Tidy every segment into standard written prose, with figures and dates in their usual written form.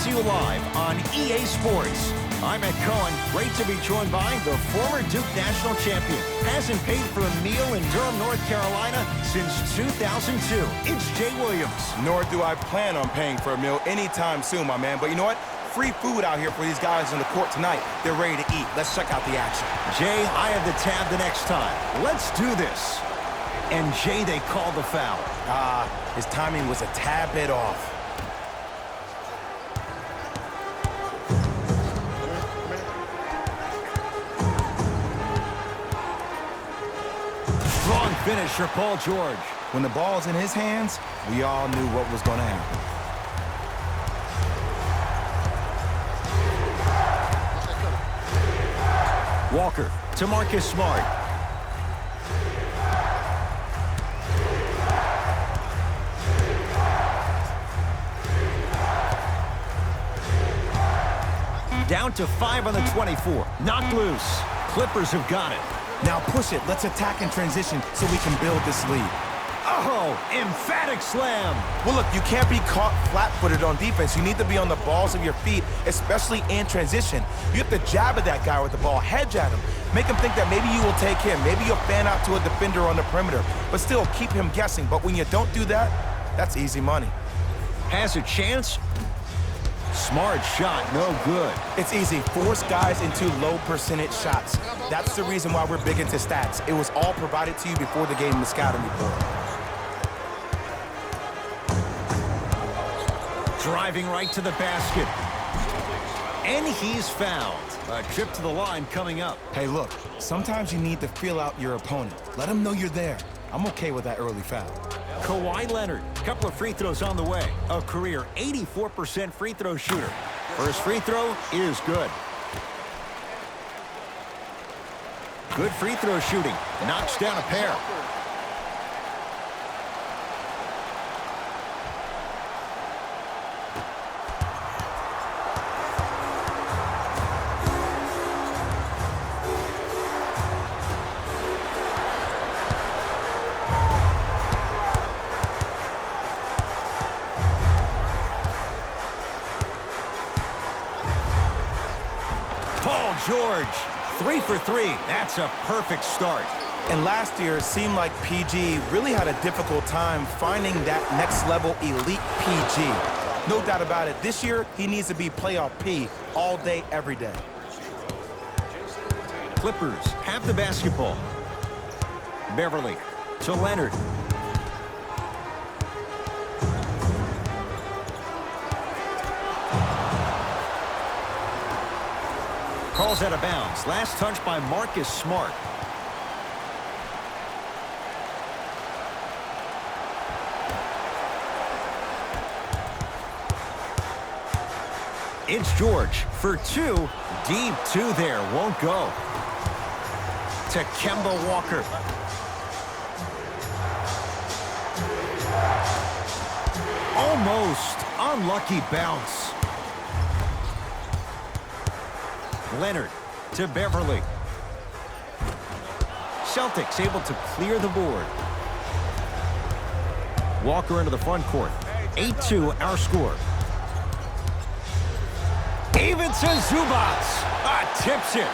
to you live on EA Sports. I'm Ed Cohen. Great to be joined by the former Duke national champion. Hasn't paid for a meal in Durham, North Carolina since 2002. It's Jay Williams. Nor do I plan on paying for a meal anytime soon, my man. But you know what? Free food out here for these guys on the court tonight. They're ready to eat. Let's check out the action. Jay, I have the tab the next time. Let's do this. And Jay, they called the foul. His timing was a tad bit off. Strong finish for Paul George. When the ball's in his hands, we all knew what was going to happen. Walker to Marcus Smart. Down to 5 on the 24. Knocked loose. Clippers have got it. Now push it. Let's attack in transition so we can build this lead. Oh, emphatic slam. Well, look, you can't be caught flat-footed on defense. You need to be on the balls of your feet, especially in transition. You have to jab at that guy with the ball, hedge at him. Make him think that maybe you will take him. Maybe you'll fan out to a defender on the perimeter, but still keep him guessing. But when you don't do that, that's easy money. Has a chance. Smart shot, no good. It's easy. Force guys into low percentage shots. That's the reason why we're big into stats. It was all provided to you before the game in the scouting report. Driving right to the basket. And he's fouled. A trip to the line coming up. Hey, look, sometimes you need to feel out your opponent. Let him know you're there. I'm okay with that early foul. Kawhi Leonard, couple of free throws on the way. A career 84% free throw shooter. First free throw is good. Good free throw shooting. Knocks down a pair. Paul George, 3 for 3. That's a perfect start. And last year, it seemed like PG really had a difficult time finding that next level elite PG. No doubt about it. This year, he needs to be playoff P all day, every day. Clippers have the basketball. Beverly to Leonard. Calls out of bounds. Last touch by Marcus Smart. It's George for 2. Deep 2 there. Won't go. To Kemba Walker. Almost. Unlucky bounce. Leonard to Beverly. Celtics able to clear the board. Walker into the front court. 8-2 our score. Even to Zubats. Tips it.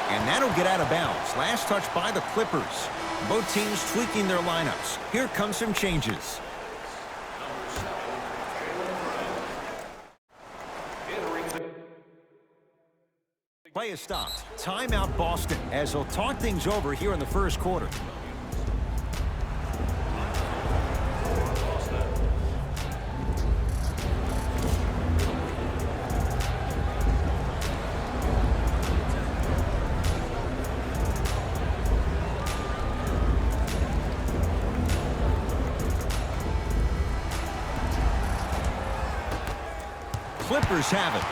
And that'll get out of bounds. Last touch by the Clippers. Both teams tweaking their lineups. Here come some changes. Play is stopped. Timeout Boston as they'll talk things over here in the first quarter. Clippers have it.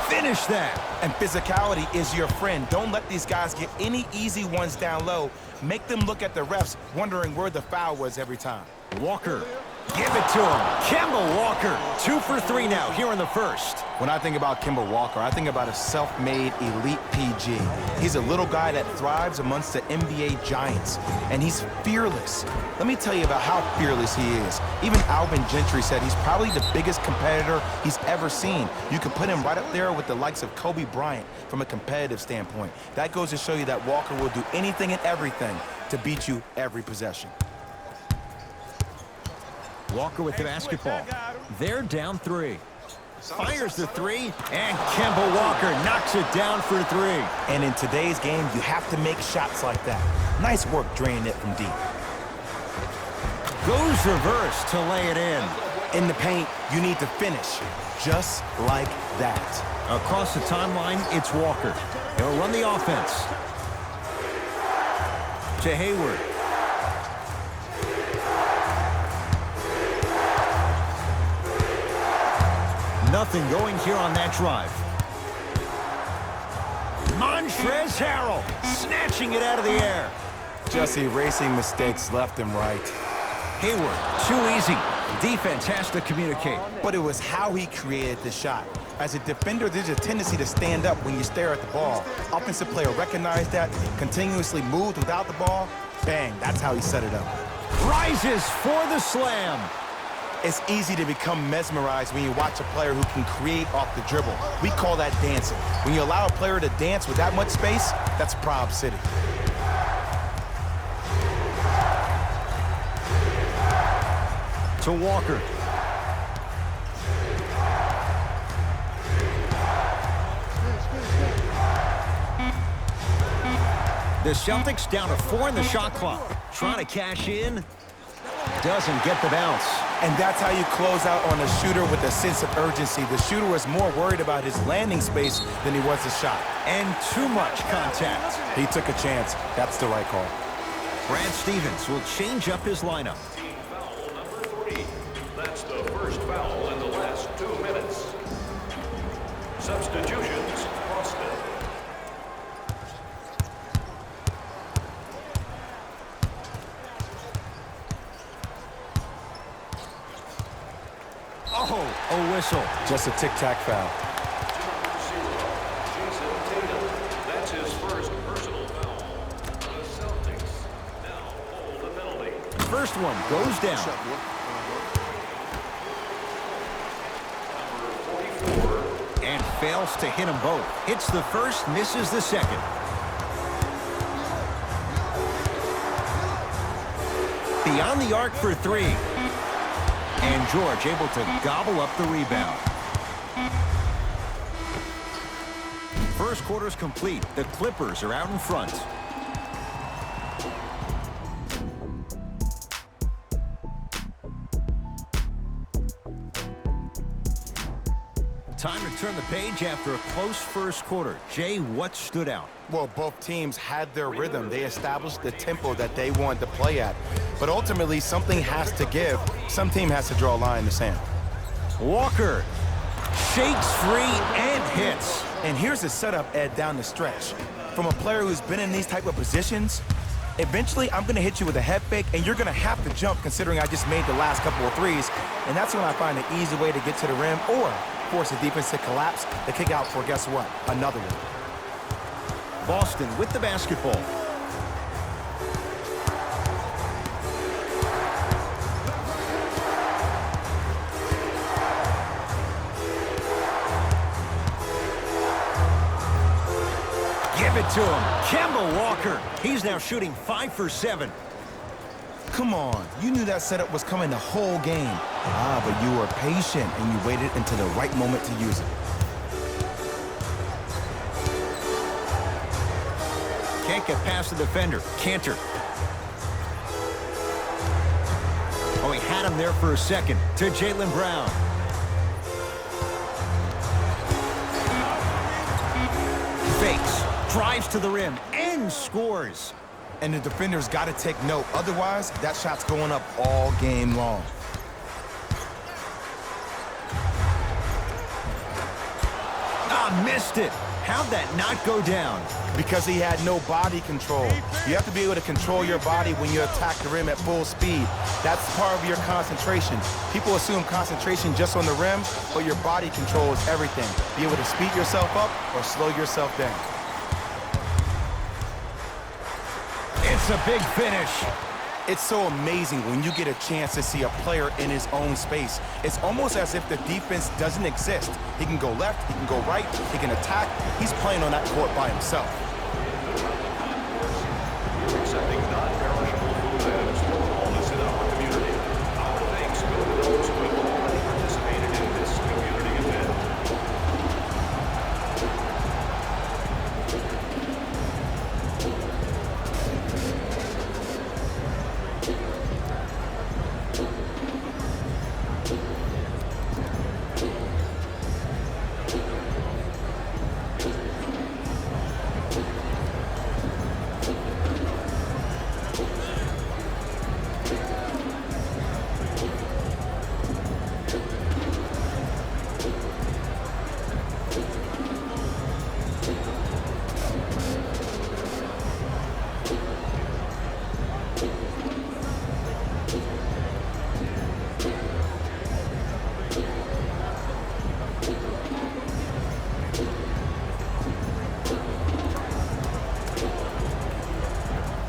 Finish that. And physicality is your friend. Don't let these guys get any easy ones down low. Make them look at the refs, wondering where the foul was every time. Walker Give it to him. Kemba Walker, 2 for 3 now here in the first. When I think about Kemba Walker, I think about a self-made elite PG. He's a little guy that thrives amongst the NBA giants, and he's fearless. Let me tell you about how fearless he is. Even Alvin Gentry said he's probably the biggest competitor he's ever seen. You could put him right up there with the likes of Kobe Bryant from a competitive standpoint. That goes to show you that Walker will do anything and everything to beat you every possession. Walker with the basketball. They're down 3. Fires the 3, and Kemba Walker knocks it down for 3. And in today's game, you have to make shots like that. Nice work draining it from deep. Goes reverse to lay it in. In the paint, you need to finish just like that. Across the timeline, it's Walker. He'll run the offense. To Hayward. Nothing going here on that drive. Montrezl Harrell snatching it out of the air. Just erasing mistakes left and right. Hayward, too easy. Defense has to communicate. But it was how he created the shot. As a defender, there's a tendency to stand up when you stare at the ball. Offensive player recognized that, continuously moved without the ball. Bang, that's how he set it up. Rises for the slam. It's easy to become mesmerized when you watch a player who can create off the dribble. We call that dancing. When you allow a player to dance with that much space, that's Prob City. To Walker. The Celtics down to 4 in the shot clock. Trying to cash in. Doesn't get the bounce. And that's how you close out on a shooter with a sense of urgency. The shooter was more worried about his landing space than he was the shot. And too much contact. He took a chance. That's the right call. Brad Stevens will change up his lineup. Team foul number 3. That's the first foul in the last 2 minutes. Substitutions, Boston. Oh, a whistle. Just a tic-tac foul. Jason Tatum. That's his first personal foul. The Celtics now hold a penalty. First one goes down. Number 44. And fails to hit them both. Hits the first, misses the second. Beyond the arc for 3. And George able to gobble up the rebound. First quarter's complete. The Clippers are out in front. Time to turn the page after a close first quarter. Jay, what stood out? Well, both teams had their rhythm. They established the tempo that they wanted to play at. But ultimately, something has to give. Some team has to draw a line in the sand. Walker shakes free and hits. And here's the setup, Ed, down the stretch. From a player who's been in these type of positions, eventually I'm going to hit you with a head fake, and you're going to have to jump considering I just made the last couple of threes. And that's when I find an easy way to get to the rim or force the defense to collapse to kick out for, guess what, another one. Boston with the basketball. Give it to him. Kemba Walker. He's now shooting 5 for 7. Come on, you knew that setup was coming the whole game. But you were patient and you waited until the right moment to use it. Can't get past the defender. Cantor. Oh, he had him there for a second. To Jaylen Brown. Fakes. Drives to the rim and scores. And the defender's got to take note. Otherwise, that shot's going up all game long. Missed it. How'd that not go down? Because he had no body control. You have to be able to control your body when you attack the rim at full speed. That's part of your concentration. People assume concentration just on the rim, but your body control is everything. Be able to speed yourself up or slow yourself down. It's a big finish. It's so amazing when you get a chance to see a player in his own space. It's almost as if the defense doesn't exist. He can go left, he can go right, he can attack. He's playing on that court by himself. Accepting non-perishable food items for homeless in our community. Our thanks go to those who have already participated in this community event.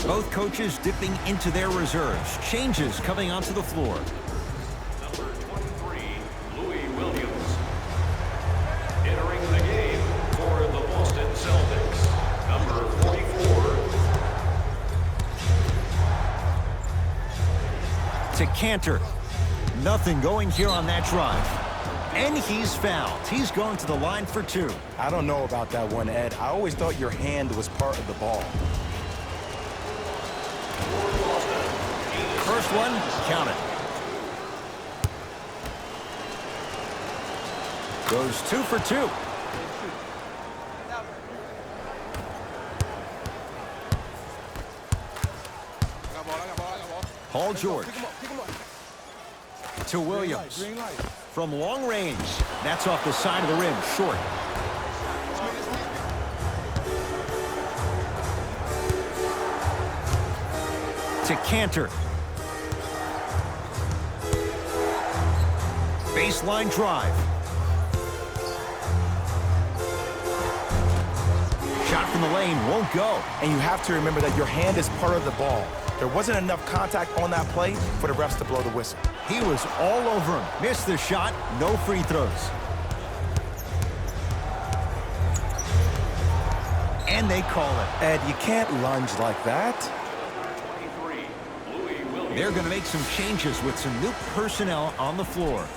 Both coaches dipping into their reserves. Changes coming onto the floor. Number 23, Louis Williams. Entering the game for the Boston Celtics. Number 44. To Cantor. Nothing going here on that drive. And he's fouled. He's going to the line for two. I don't know about that one, Ed. I always thought your hand was part of the ball. First one, count it. Goes 2 for 2. Paul George. To Williams. From long range. That's off the side of the rim, short. To Cantor. Baseline drive. Shot from the lane won't go. And you have to remember that your hand is part of the ball. There wasn't enough contact on that play for the refs to blow the whistle. He was all over him. Missed the shot. No free throws. And they call it. Ed, you can't lunge like that. 23, Louis Williams. They're going to make some changes with some new personnel on the floor.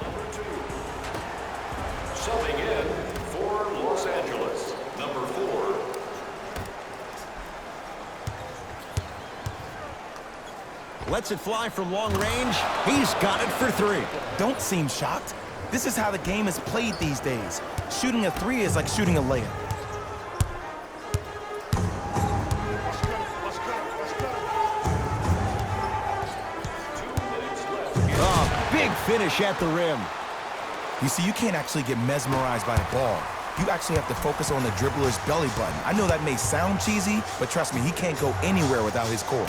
Number 2. Subbing in for Los Angeles. Number 4. Lets it fly from long range. He's got it for 3. Don't seem shocked. This is how the game is played these days. Shooting a 3 is like shooting a layup. Oh, big finish at the rim. You see, you can't actually get mesmerized by the ball. You actually have to focus on the dribbler's belly button. I know that may sound cheesy, but trust me, he can't go anywhere without his core.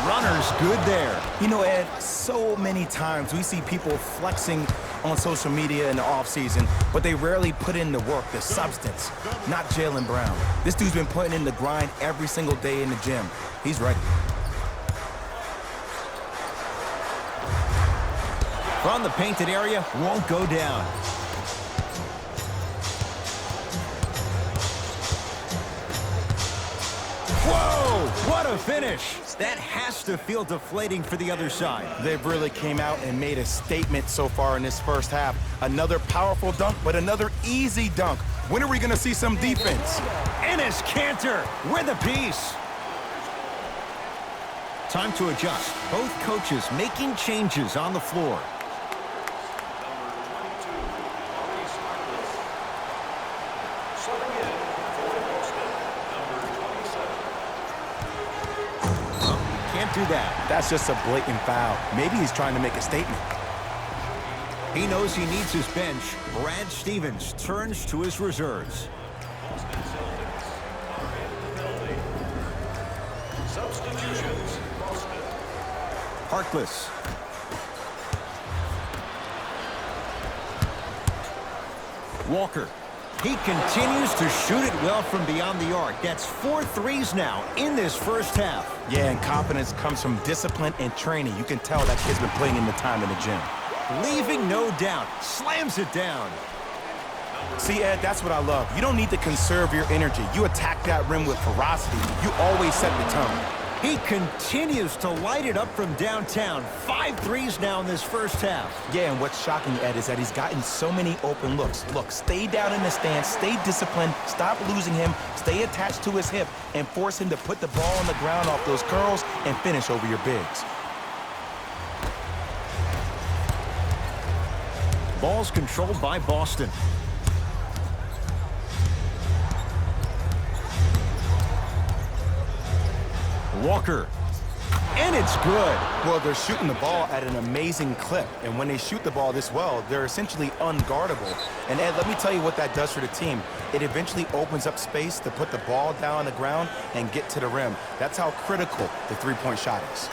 Runner's good there. You know, Ed, so many times we see people flexing on social media in the offseason, but they rarely put in the work, the substance. Not Jaylen Brown. This dude's been putting in the grind every single day in the gym. He's ready. From the painted area, won't go down. Whoa, what a finish. That has to feel deflating for the other side. They've really came out and made a statement so far in this first half. Another powerful dunk, but another easy dunk. When are we going to see some defense? Enes Kanter with a piece. Time to adjust. Both coaches making changes on the floor. do that. That's just a blatant foul. Maybe he's trying to make a statement. He knows he needs his bench. Brad Stevens turns to his reserves. Boston Celtics are in the penalty. Substitutions, Boston. Harkless. Walker. He continues to shoot it well from beyond the arc. That's 4 threes now in this first half. Yeah, and confidence comes from discipline and training. You can tell that kid's been putting in the time in the gym. Leaving no doubt. Slams it down. See, Ed, that's what I love. You don't need to conserve your energy. You attack that rim with ferocity. You always set the tone. He continues to light it up from downtown. 5 threes now in this first half. Yeah, and what's shocking, Ed, is that he's gotten so many open looks. Look, stay down in the stance, stay disciplined, stop losing him, stay attached to his hip, and force him to put the ball on the ground off those curls and finish over your bigs. Ball's controlled by Boston. Walker. And it's good. Well, they're shooting the ball at an amazing clip. And when they shoot the ball this well, they're essentially unguardable. And Ed, let me tell you what that does for the team. It eventually opens up space to put the ball down on the ground and get to the rim. That's how critical the three-point shot is.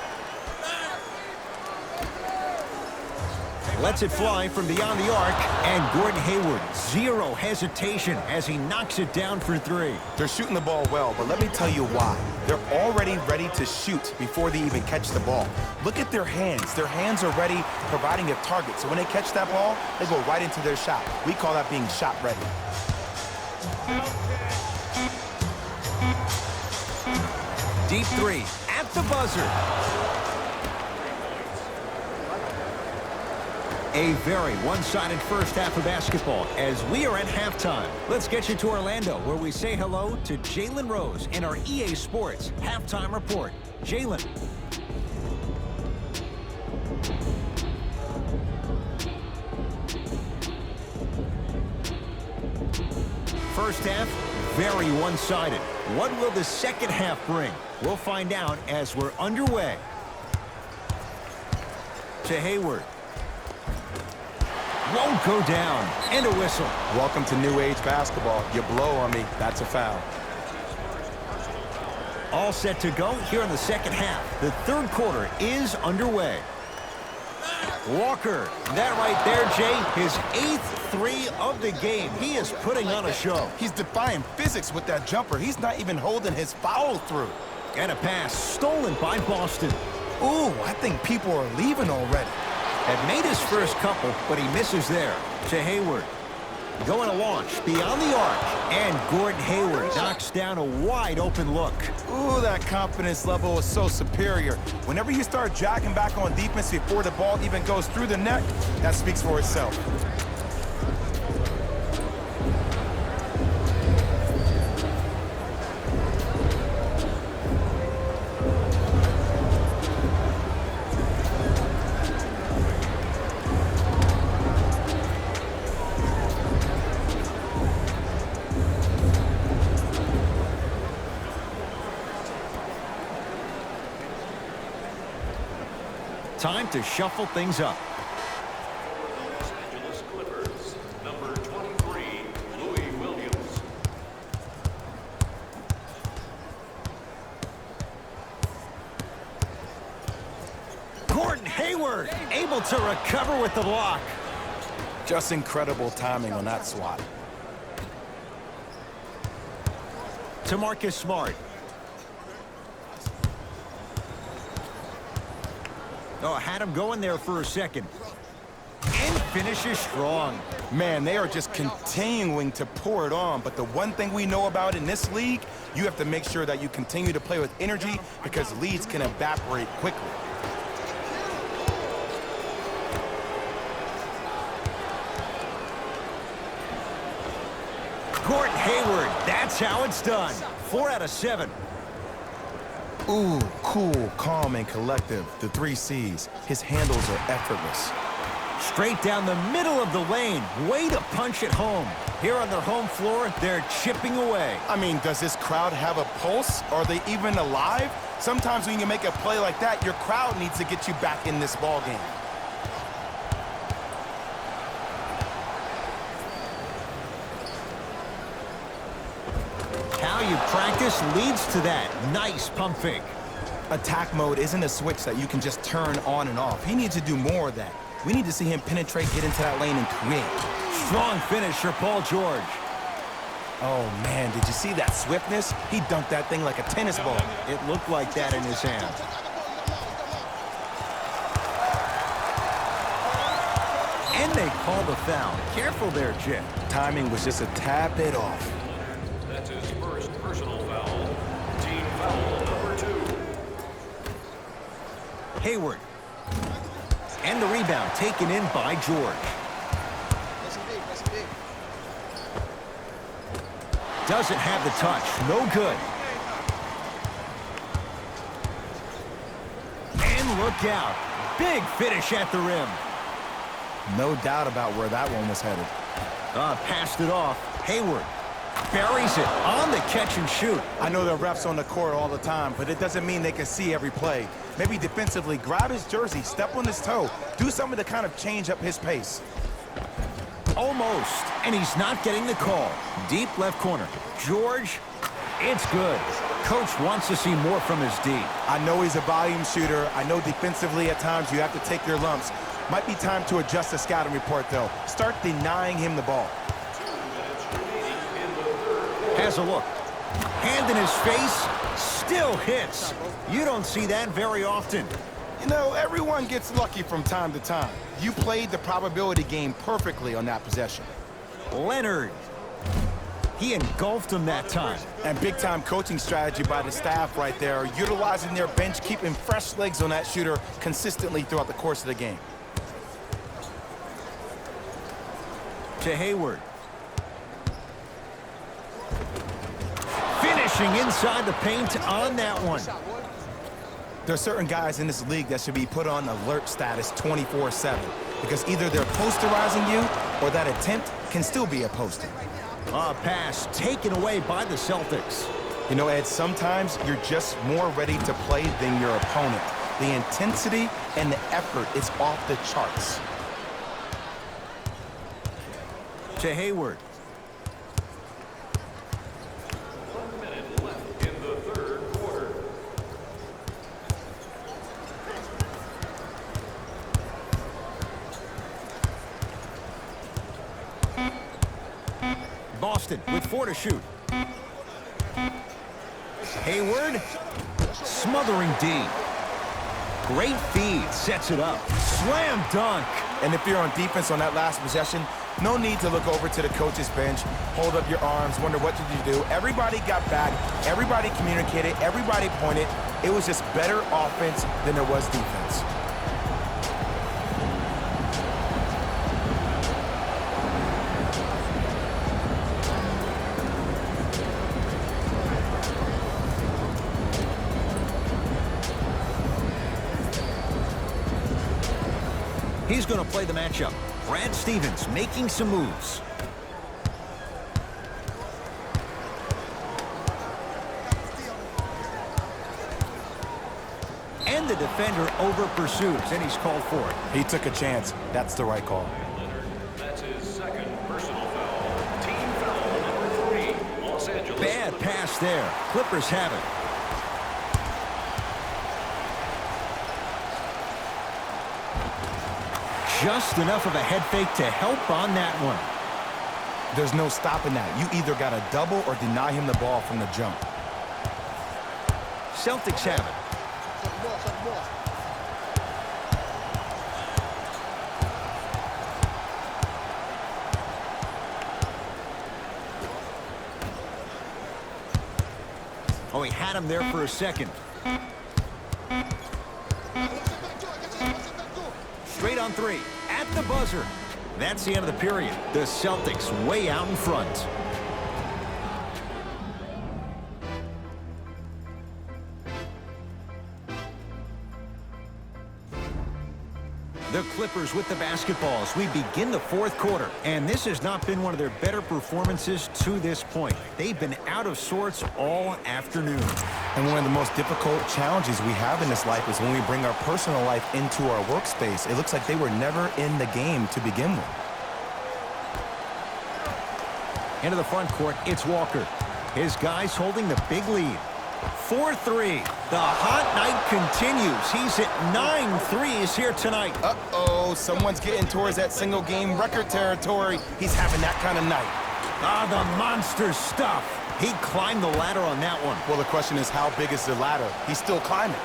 Lets it fly from beyond the arc, and Gordon Hayward, zero hesitation as he knocks it down for 3. They're shooting the ball well, but let me tell you why. They're already ready to shoot before they even catch the ball. Look at their hands. Their hands are ready, providing a target. So when they catch that ball, they go right into their shot. We call that being shot ready. Deep 3 at the buzzer. A very one-sided first half of basketball as we are at halftime. Let's get you to Orlando, where we say hello to Jalen Rose in our EA Sports Halftime Report. Jalen. First half, very one-sided. What will the second half bring? We'll find out as we're underway. To Hayward. Won't go down. And a whistle. Welcome to new age basketball. You blow on me, that's a foul. All set to go here in the second half. The third quarter is underway. Walker, that right there, Jay, his 8th 3 of the game. He is putting on a show. He's defying physics with that jumper. He's not even holding his foul through. And a pass stolen by Boston. Ooh, I think people are leaving already. Had made his first couple, but he misses there. To Hayward. Going to launch beyond the arc. And Gordon Hayward knocks down a wide open look. Ooh, that confidence level is so superior. Whenever you start jacking back on defense before the ball even goes through the net, that speaks for itself. Time to shuffle things up. Los Angeles Clippers, number 23, Louis Williams. Gordon Hayward able to recover with the block. Just incredible timing on that swat. To Marcus Smart. Oh, had him going there for a second. And finishes strong. Man, they are just continuing to pour it on. But the one thing we know about in this league, you have to make sure that you continue to play with energy because leads can evaporate quickly. Gordon Hayward, that's how it's done. 4 out of 7. Ooh, cool, calm, and collective. The 3 C's. His handles are effortless. Straight down the middle of the lane. Way to punch it home. Here on their home floor, they're chipping away. I mean, does this crowd have a pulse? Are they even alive? Sometimes when you make a play like that, your crowd needs to get you back in this ball game. How you practice leads to that. Nice pump fake. Attack mode isn't a switch that you can just turn on and off. He needs to do more of that. We need to see him penetrate, get into that lane, and create. Strong finish for Paul George. Oh, man, did you see that swiftness? He dunked that thing like a tennis ball. It looked like that in his hand. And they call the foul. Careful there, Jim. Timing was just a tad bit off. That's his first personal foul. Team foul number 2. Hayward. And the rebound taken in by George. Doesn't have the touch. No good. And look out. Big finish at the rim. No doubt about where that one was headed. Passed it off. Hayward buries it on the catch and shoot. I know the refs on the court all the time, but it doesn't mean they can see every play. Maybe defensively, grab his jersey, step on his toe, do something to kind of change up his pace. Almost, and he's not getting the call. Deep left corner. George, it's good. Coach wants to see more from his D. I know he's a volume shooter. I know defensively at times you have to take your lumps. Might be time to adjust the scouting report, though. Start denying him the ball. Has a look. Hand in his face, still hits. You don't see that very often. You know, everyone gets lucky from time to time. You played the probability game perfectly on that possession. Leonard. He engulfed him that time. And big-time coaching strategy by the staff right there, utilizing their bench, keeping fresh legs on that shooter consistently throughout the course of the game. To Hayward. Finishing inside the paint on that one. There are certain guys in this league that should be put on alert status 24/7 because either they're posterizing you or that attempt can still be a poster. Pass taken away by the Celtics. You know, Ed, sometimes you're just more ready to play than your opponent. The intensity and the effort is off the charts. To Hayward. 1 minute left in the third quarter. Boston with 4 to shoot. Hayward. Smothering D. Great feed. Sets it up. Slam dunk. And if you're on defense on that last possession, no need to look over to the coach's bench, hold up your arms, wonder what did you do. Everybody got back, everybody communicated, everybody pointed. It was just better offense than there was defense. He's going to play the matchup. Brad Stevens making some moves. And the defender over pursues, and he's called for it. He took a chance. That's the right call. That's his second personal foul. Team foul number 3. Los Angeles. Bad pass there. Clippers have it. Just enough of a head fake to help on that one. There's no stopping that. You either got to double or deny him the ball from the jump. Celtics have it. Oh, he had him there for a second. Straight on 3. At the buzzer. That's the end of the period. The Celtics way out in front. The Clippers with the basketball as we begin the fourth quarter. And this has not been one of their better performances to this point. They've been out of sorts all afternoon. And one of the most difficult challenges we have in this life is when we bring our personal life into our workspace. It looks like they were never in the game to begin with. Into the front court, it's Walker. His guys holding the big lead. 4-3. The hot night continues. He's hit 9 threes here tonight. Uh-oh, someone's getting towards that single-game record territory. He's having that kind of night. Ah, the monster stuff. He climbed the ladder on that one. Well, the question is, how big is the ladder? He's still climbing.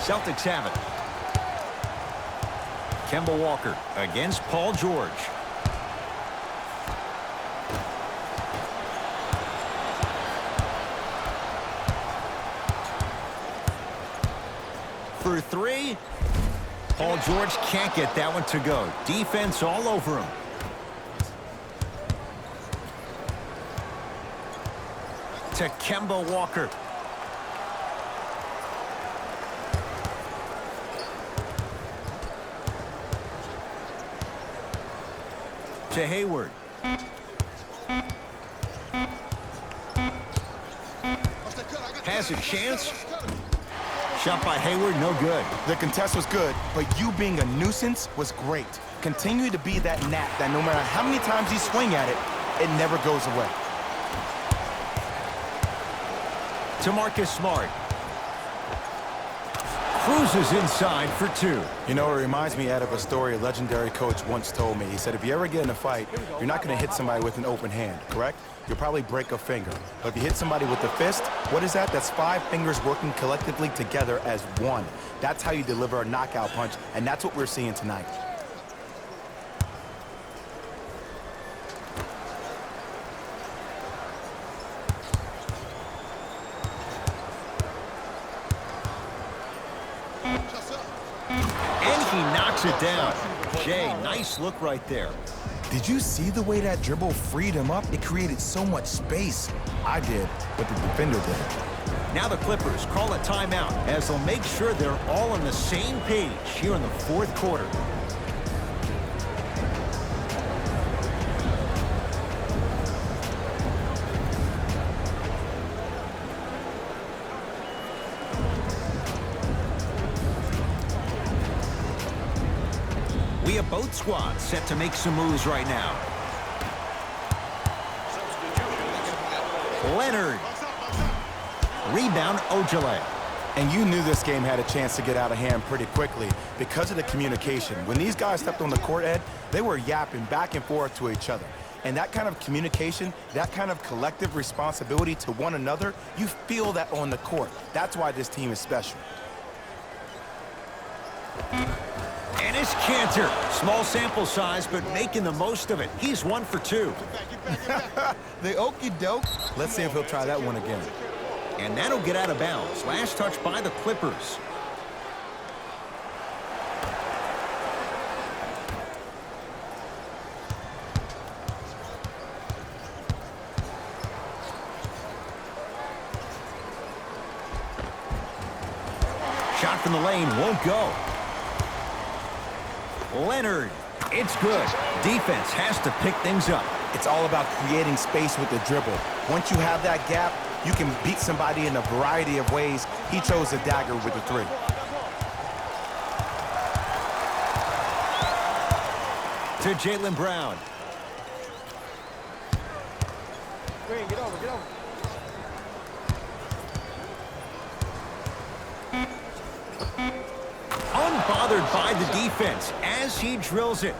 Celtics have it. Kemba Walker against Paul George. For 3. Paul George can't get that one to go. Defense all over him. To Kemba Walker. To Hayward. Has a chance. Shot by Hayward, no good. The contest was good, but you being a nuisance was great. Continue to be that gnat that no matter how many times you swing at it, it never goes away. To Marcus Smart. Cruises inside for 2. You know, it reminds me, Ed, of a story a legendary coach once told me. He said, if you ever get in a fight, you're not going to hit somebody with an open hand, correct? You'll probably break a finger. But if you hit somebody with the fist, what is that? That's 5 fingers working collectively together as one. That's how you deliver a knockout punch, and that's what we're seeing tonight. And he knocks it down. Jay, nice look right there. Did you see the way that dribble freed him up? It created so much space. I did, but the defender did. Now the Clippers call a timeout as they'll make sure they're all on the same page here in the fourth quarter. We have both squads set to make some moves right now. Leonard. Rebound, Ojale. And you knew this game had a chance to get out of hand pretty quickly because of the communication. When these guys stepped on the court, Ed, they were yapping back and forth to each other. And that kind of communication, that kind of collective responsibility to one another, you feel that on the court. That's why this team is special. And it's Cantor. Small sample size, but making the most of it. He's 1 for 2. The okie doke. Let's see if he'll try that one again. And that'll get out of bounds. Last touch by the Clippers. Shot from the lane won't go. Leonard. It's good. Defense has to pick things up. It's all about creating space with the dribble. Once you have that gap, you can beat somebody in a variety of ways. He chose the dagger with the 3. To Jaylen Brown. Green, get over, get over. Unbothered by the defense as he drills it.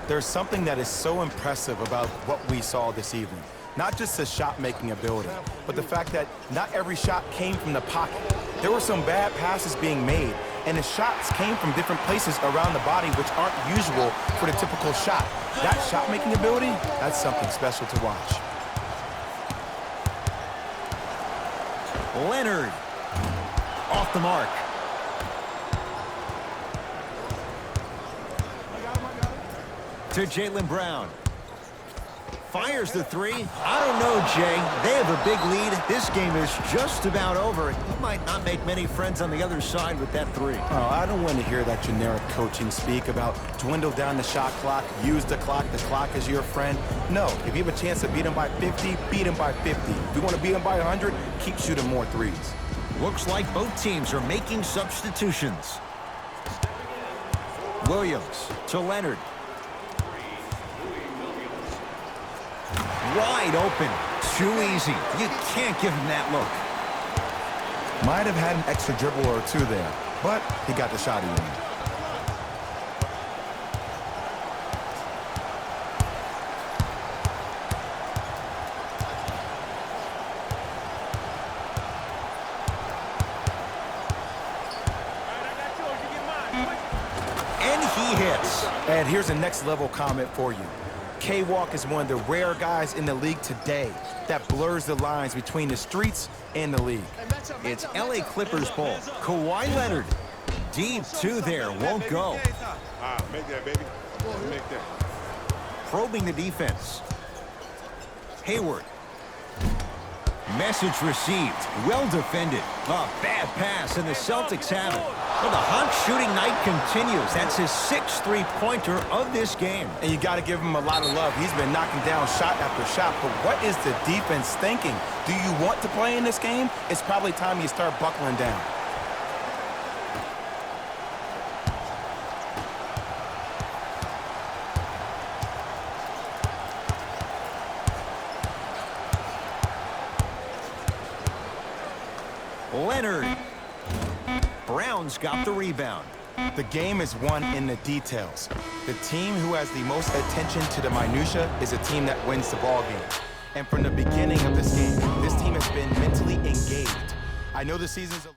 There's something that is so impressive about what we saw this evening. Not just the shot-making ability, but the fact that not every shot came from the pocket. There were some bad passes being made, and the shots came from different places around the body, which aren't usual for the typical shot. That shot-making ability, that's something special to watch. Leonard. Off the mark. To Jaylen Brown. fires the three. I don't know, Jay. They have a big lead. This game is just about over. You might not make many friends on the other side with that three. Oh, I don't want to hear that generic coaching speak about dwindle down the shot clock, use the clock is your friend. No, if you have a chance to beat them by 50, beat them by 50. If you want to beat them by 100, keep shooting more threes. Looks like both teams are making substitutions. Williams to Leonard. Wide open. Too easy. You can't give him that look. Might have had an extra dribble or two there, but he got the shot in. And he hits. And here's a next level comment for you. K-Walk is one of the rare guys in the league today that blurs the lines between the streets and the league. It's LA Clippers ball. Kawhi Leonard. Deep two there. Won't go. Make that, baby. Make that. Probing the defense. Hayward. Message received. Well defended. A bad pass, and the Celtics have it. Well, the hot shooting night continues. That's his 6th three-pointer of this game. And you got to give him a lot of love. He's been knocking down shot after shot. But what is the defense thinking? Do you want to play in this game? It's probably time you start buckling down. Leonard. Brown's got the rebound. The game is won in the details. The team who has the most attention to the minutia is a team that wins the ball game. And from the beginning of this game, this team has been mentally engaged. I know the season's